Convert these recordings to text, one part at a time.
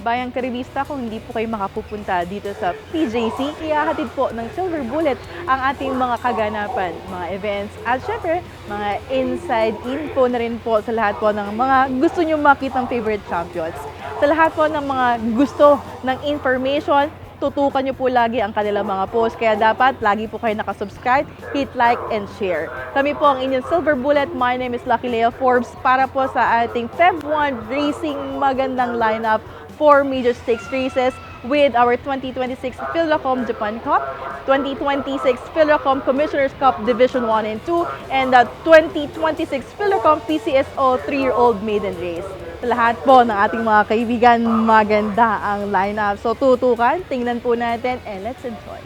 Bayang Karibista, kung hindi po kayo makapupunta dito sa PJC, ihahatid po ng Silver Bullet ang ating mga kaganapan, mga events, at syempre, mga inside info na rin po sa lahat po ng mga gusto nyo makitang favorite champions. Sa lahat po ng mga gusto ng information, tutukan nyo po lagi ang kanilang mga post. Kaya dapat lagi po kayo nakasubscribe, hit like, and share. Kami po ang inyong Silver Bullet. My name is Lucky Lea Forbes para po sa ating Feb 1 Racing magandang lineup for major stakes races with our 2026 Philracom Japan Cup, 2026 Philracom Commissioners Cup Division 1 and 2, and the 2026 Philracom PCSO 3-year-old maiden race. Sa lahat po ng ating mga kaibigan, maganda ang lineup. So tutukan, tingnan po natin, and let's enjoy.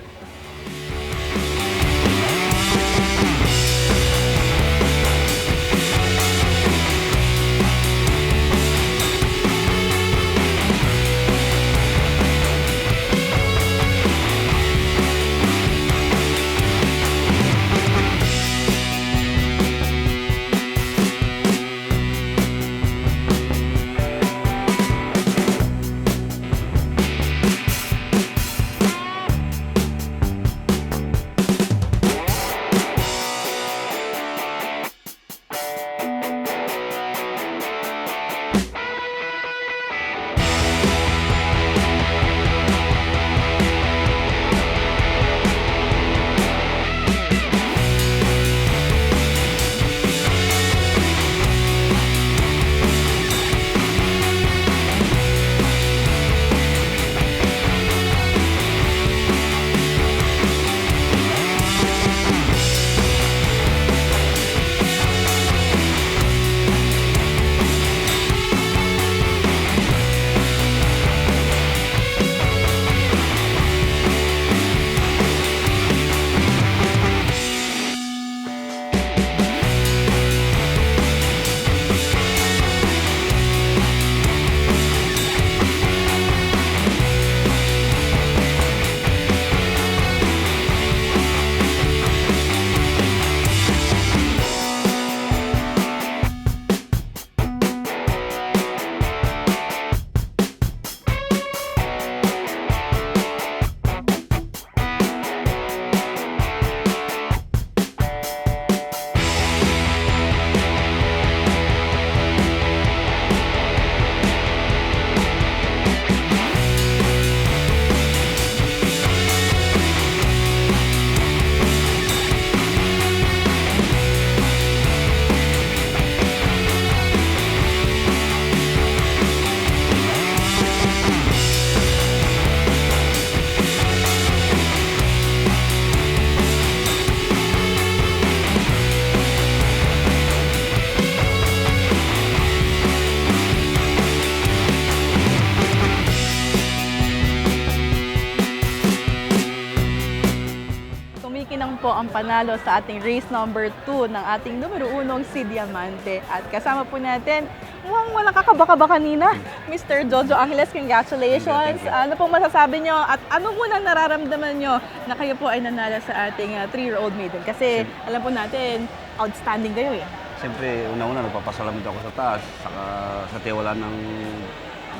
Kumikinang po ang panalo sa ating race number 2 ng ating numero 1 si Diamante. At kasama po natin, mukhang walang kakabaka kanina, Mr. Jojo Angeles. Congratulations! Ano pong masasabi nyo at ano muna nararamdaman nyo na kayo po ay nanalo sa ating 3-year-old maiden? Kasi alam po natin, outstanding kayo eh. Siyempre, una-una, nagpapasalamat ako sa taas, saka sa tiwala ng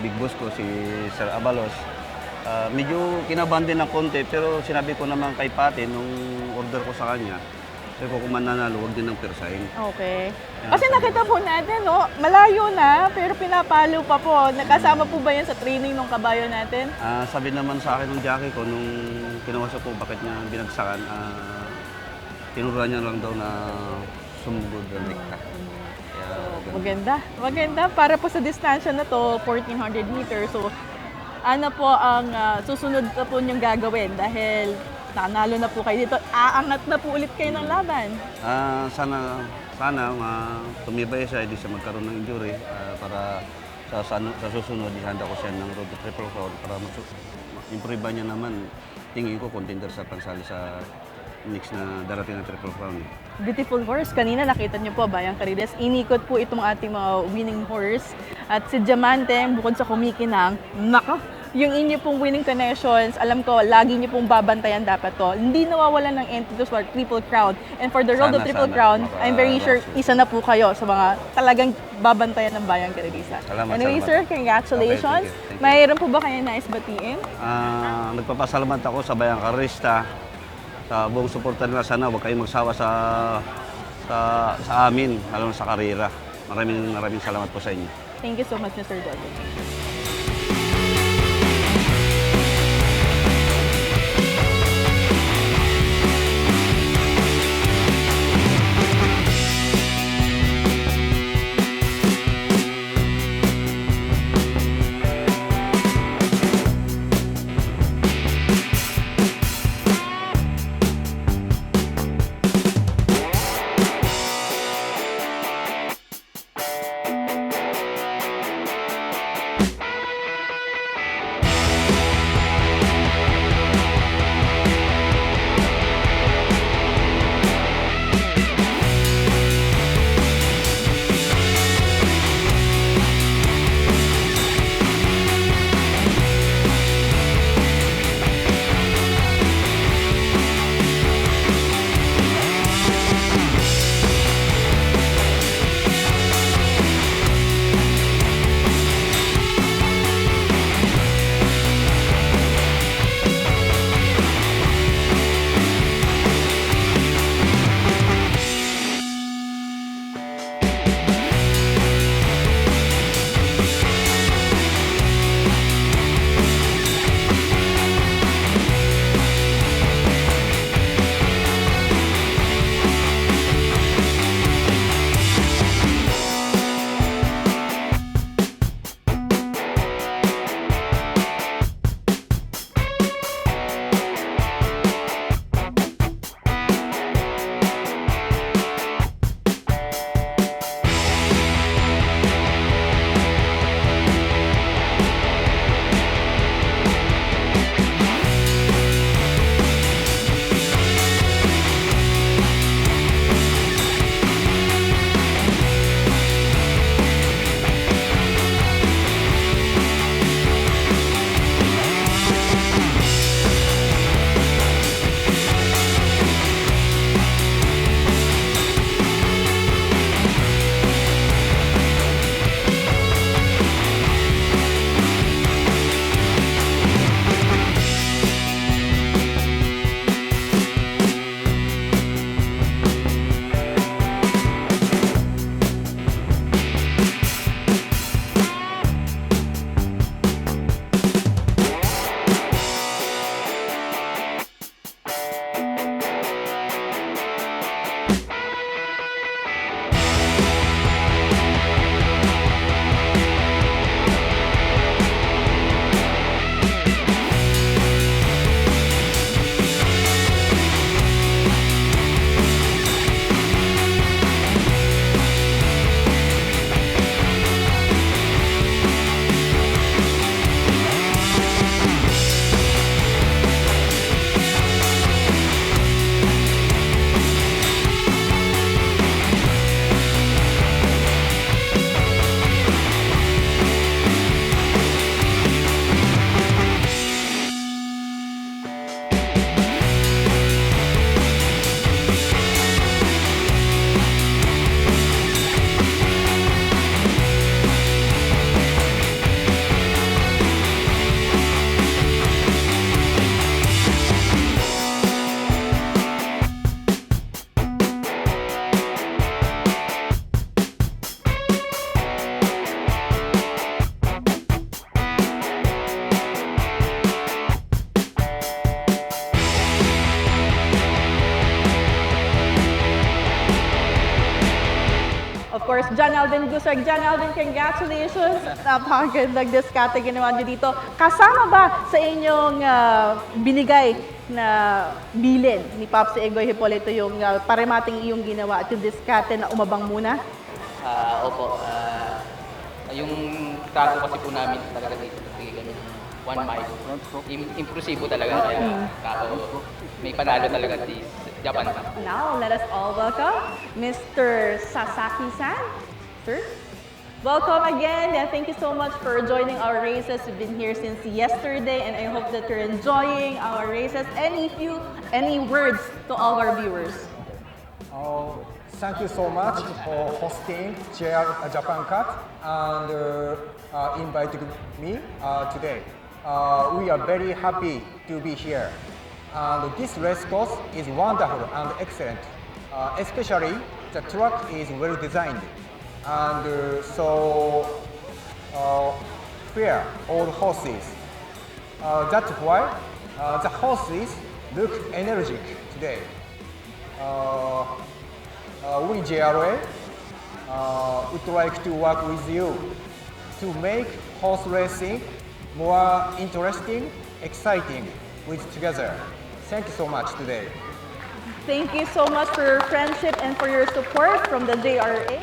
big boss ko, si Sir Abalos. Medyo kinabahan din ng konti, pero sinabi ko naman kay Pati nung order ko sa kanya, sabi ko kung mananalo, huwag din ng persahin. Okay. Kasi nakita po natin, no, malayo na, pero pinapalo pa po. Nakasama po ba yan sa training ng kabayo natin? Sabi naman sa akin ng jockey ko, nung kinawasan ko bakit niya binagsakan, tinura niya lang daw na sumugod ang dikta. Maganda. Maganda. Para po sa distansya na to, 1,400 meters. So, ano po ang susunod na po niyong gagawin? Dahil nanalo na po kayo dito, aangat na po ulit kayo ng laban. Sana tumibay siya, hindi siya magkaroon ng injury para sa susunod, ihanda ko siya ng road to triple crown para improve niya naman. Tingin ko contender sa pansali sa next na darating na triple crown. Beautiful horse. Kanina nakita niyo po, Bayang Karides, inikot po itong ating mga winning horse. At si Diamante, bukod sa kumikinang, nako, yung inyo pong winning connections, alam ko, lagi niyo pong babantayan dapat to. Hindi nawawalan ng entry to for triple crown. And for the road of triple crown, I'm very sure isa na po kayo sa mga talagang babantayan ng Bayang Karides. Salamat, anyway, salamat. sir, congratulations. Okay, thank you. Mayroon po ba kayo nais batiin? Nagpapasalamat ako sa Bayang Karista sa buong suporta nila. Sana huwag kayong magsawa sa amin, lalo na sa karera. Maraming salamat po sa inyo. Thank you so much, Mr. Dodo. Of course, John Alvin Gusarg. John Alvin, congratulations! Napakagandang diskarte ginawa niyo dito. Kasama ba sa inyong binigay na bilin ni Pops Egoy Hipolito yung paremating iyong ginawa at yung diskarte na umabang muna? Opo. Yung trago kasi po namin talaga dito, ganun, 1 mile. Imprusibo talaga kaya may panalo talaga si Japan. Now, let us all welcome Mr. Sasaki-san. Sir, welcome again. Yeah, thank you so much for joining our races. We've been here since yesterday and I hope that you're enjoying our races. Any words to all our viewers? Thank you so much for hosting JR Japan Cup and inviting me today. We are very happy to be here. And this race course is wonderful and excellent. Especially the track is well designed and fair all horses. That's why the horses look energetic today. We JRA would like to work with you to make horse racing more interesting, exciting with together. Thank you so much today. Thank you so much for your friendship and for your support from the JRA.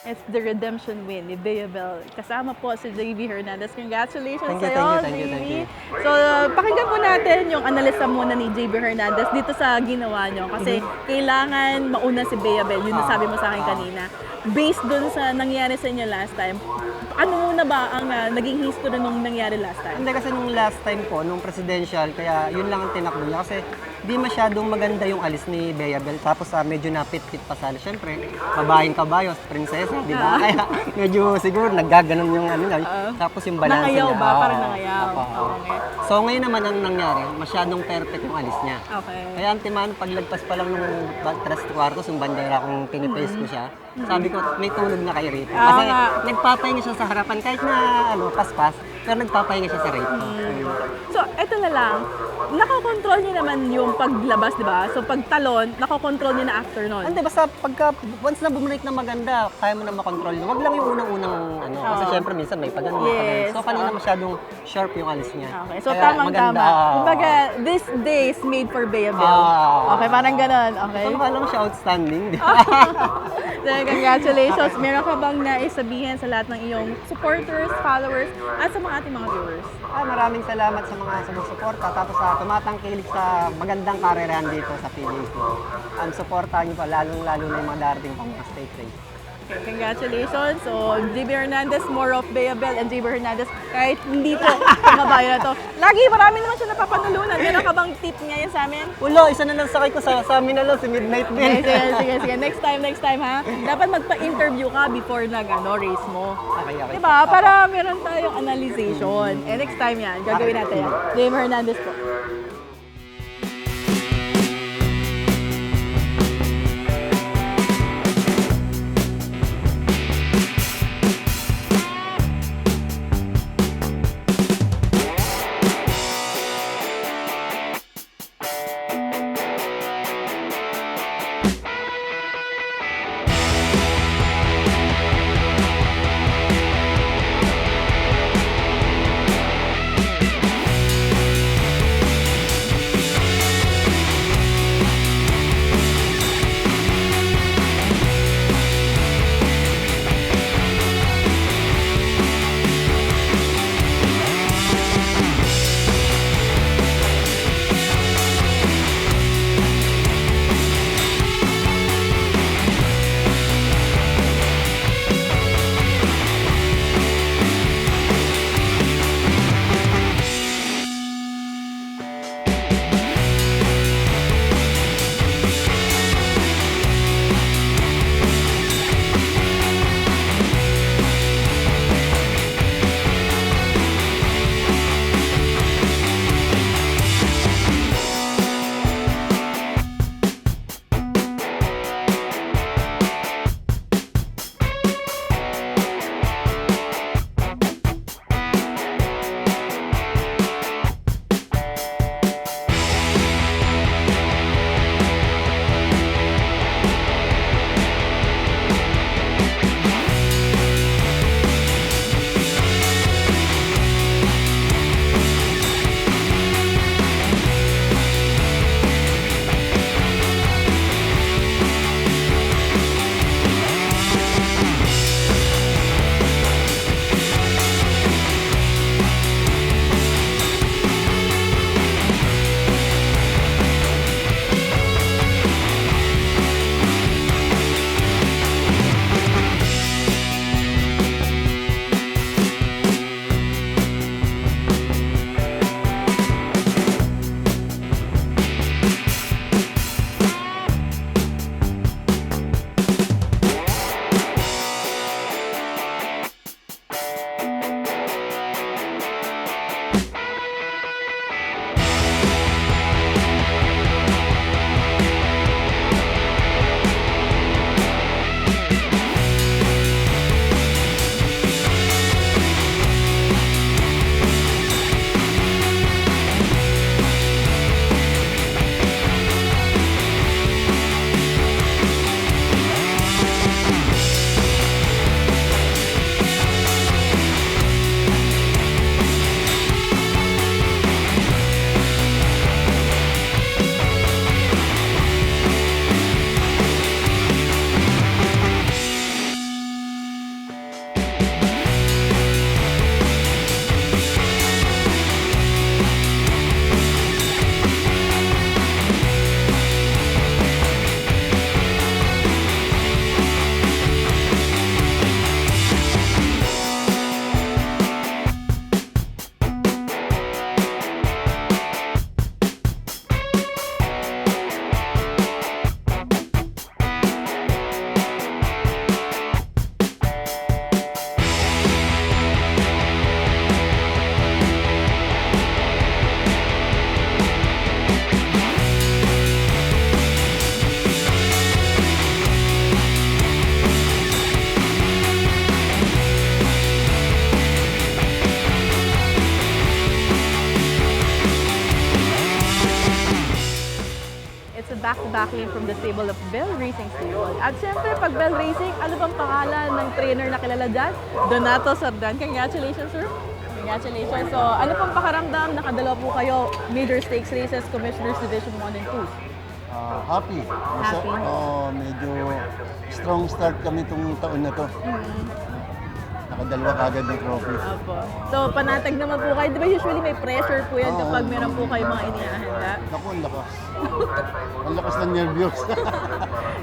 It's the redemption win ni Bea Bell. Kasama po si JB Hernandez. Congratulations Thank you, sa'yo, thank you, JB. thank you. So, pakinggan po natin yung analisa muna ni JB Hernandez dito sa ginawa nyo. Kasi kailangan mauna si Bea Bell. Yun ang sabi mo sa akin kanina. based dun sa nangyari sa inyo last time, ano muna ba ang naging history nung nangyari last time? Hindi kasi nung last time po, nung presidential, kaya yun lang ang tinakbo niya. Kasi di masyadong maganda yung alis ni Bea Bel. Tapos medyo napit-pit pa sana. Siyempre, babaeng kabayo, prinsesa, di ba? Kaya medyo siguro naggaganon yung ano niya. Tapos yung balance niya. Nangayaw ba? Oo. Parang nangayaw. Opo. Okay. So ngayon naman ang nangyari, masyadong perfect yung alis niya. Okay. Kaya ang timan, paglagpas pa lang nung tres kwartos, yung bandera kung pinipace ko siya, sabi ko, may tulog na kayo rito. Kasi nga. nagpapahinga siya sa harapan, kahit na paspas, pero nagpapahinga siya sa rito. So, eto na lang. Nakokontrol niyo naman yung paglabas, di ba? So, pagtalon, nakokontrol niyo na after nun. Hindi, basta pagka, once na bumalik na maganda, kaya mo na makontrol. Wag lang yung unang-unang, kasi syempre minsan may paganda. Yes. So, kanina masyadong sharp yung alis niya. Okay, so Kaya tamang-tama. Kumbaga, this day is made for Bea Bel. Okay, parang ganun. Okay. So, lang siya outstanding, di ba? So, congratulations. Meron ka bang naisabihin sa lahat ng iyong supporters, followers, at sa mga ating mga viewers? Maraming salamat sa mga sumusuporta. Tapos tumatangkilik sa magandang karerahan dito sa PJC. Suportahan niyo pa, lalong-lalo na yung mga darating pang state race. Okay, congratulations. So, JB Hernandez, more of Bea Bel, and JB Hernandez, kahit hindi to kababayan na to. Lagi, marami naman siya napapanulunan. Meron ka bang tip ngayon sa amin? Wala, isa na lang sakay ko sa amin na lang, si Midnight Okay, Bell. sige. Next time ha. Dapat magpa-interview ka before race mo. Okay. Diba? Para meron tayong analyzation. Next time yan, gagawin natin yan. JB Hernandez po. back-to-back win from the stable of Bell Racing Stable. At syempre, pag Bell Racing, ano bang pangalan ng trainer na kilala dyan? Donato Sardan. Congratulations, sir. Congratulations. So, ano pong pakaramdam? Nakadalawa po kayo major stakes races, Commissioners Division 1 and 2. Happy. Happy. Medyo strong start kami itong taon na to. Nakadalawa kagad ng trophy. Opo. So, panatag naman po kayo. Di ba usually may pressure po yan kapag meron po kayo mga inihahanda? Naku, ang lakas. Ang lakas ng nervyos.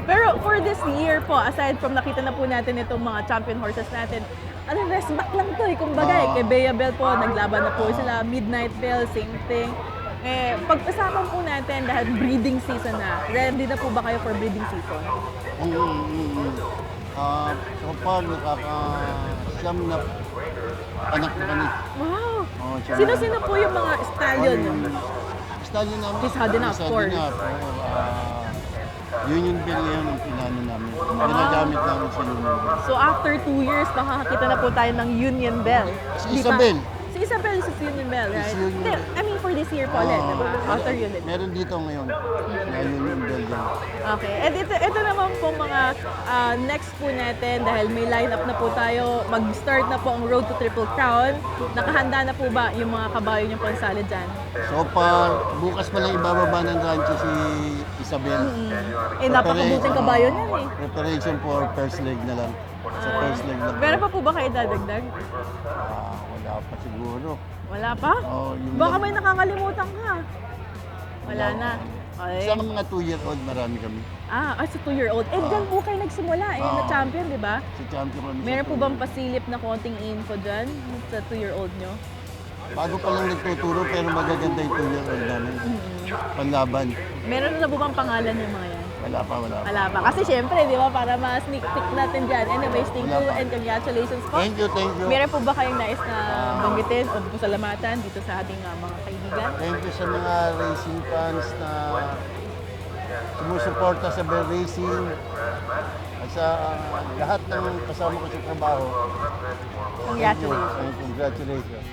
Pero for this year po, aside from nakita na po natin itong mga champion horses natin, ano, rest back lang to eh. Kumbaga kay Bea Bell po, naglaban na po sila. Midnight Bell, same thing. Pagkasapan po natin dahil breeding season na, ready na po ba kayo for breeding season? So far, nakaka-siyam na anak na kami. Wow! siyam Sino-sino po yung mga stallion nyo? Stallion namin. Is Hadina, of course. Union Bell yan ang pinano namin. Ginagamit namin sa Union Bell. So after 2 years, makakakita na po tayo ng Union Bell. Si Di ba? Isabel. Si Isabel is Union Bell, right? Si Union Hindi, Bell. I mean for this year po ulit, diba? After Union. Meron dito ngayon. Na Union Bell yan. Okay. And ito naman po mga next po natin dahil may lineup na po tayo. Mag-start na po ang Road to Triple Crown. Nakahanda na po ba yung mga kabayo niyong pansali dyan? So far, bukas pa lang ibababa ng rancho si Isabel. Napakabuting kabayo niyan eh. Preparation for first leg na lang. Sa first leg na. Meron pa po ba kayo dadagdag? Wala pa siguro. Wala pa? Yung Baka lang. may nakakalimutan ka. Wala na. Okay. Sa mga 2-year-old, marami kami. Sa 2-year-old. Dyan po kayo nagsimula na champion, di ba? Si champion kami. sa Meron po 2 bang years. pasilip na konting info dyan sa 2-year-old nyo? Bago pa lang nagtuturo pero magaganda yung 2-year-old namin. Panlaban. Meron na po bang pangalan yung mga yan? Wala pa. Wala pa. Kasi syempre, di ba, para ma-sneak peek natin dyan. Anyways, thank Wala you pa. and congratulations po. Thank you. Meron po ba kayong nais na banggitin o pasalamatan dito sa ating mga kaibigan? Thank you sa mga racing fans na sumusuporta sa Bell Racing at sa lahat ng kasama ko sa trabaho. Congratulations. Thank you. Congratulations.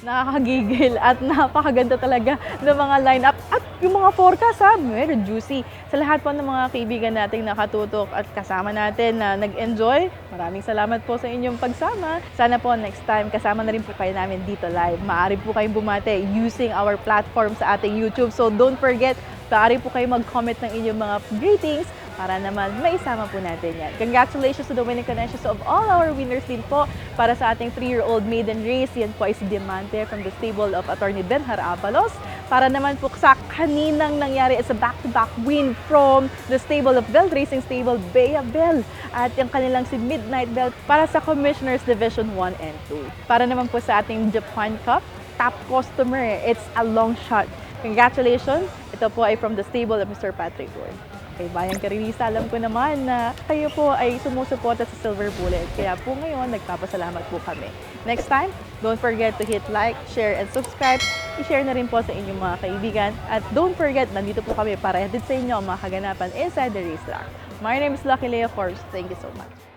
Nakakagigil at napakaganda talaga ng mga lineup at yung mga forecast meron juicy. Sa lahat po ng mga kaibigan nating nakatutok at kasama natin na nag-enjoy, maraming salamat po sa inyong pagsama. Sana po next time kasama na rin po kayo namin dito live. Maaari po kayong bumate using our platform sa ating YouTube. So don't forget, maaari po kayo mag-comment ng inyong mga greetings para naman maisama po natin yan. Congratulations to the winning connections of all our winners din po para sa ating 3-year-old maiden race. Yan po ay si Diamante from the stable of Attorney Benhar Abalos. Para naman po sa kaninang nangyari is a back-to-back win from the stable of Bell Racing Stable, Bea Bell. At yung kanilang si Midnight Bell para sa Commissioners Division 1 and 2. Para naman po sa ating Japan Cup, top customer, it's a long shot. Congratulations! Ito po ay from the stable of Mr. Patrick Ward. Kay Bayan Karilisa, alam ko naman na kayo po ay sumusuporta sa Silver Bullet. Kaya po ngayon, nagpapasalamat po kami. Next time, don't forget to hit like, share, and subscribe. I-share na rin po sa inyong mga kaibigan. At don't forget, nandito po kami para hatid sa inyo ang mga kaganapan inside the racetrack. My name is Lucky Lea Forbes. Thank you so much.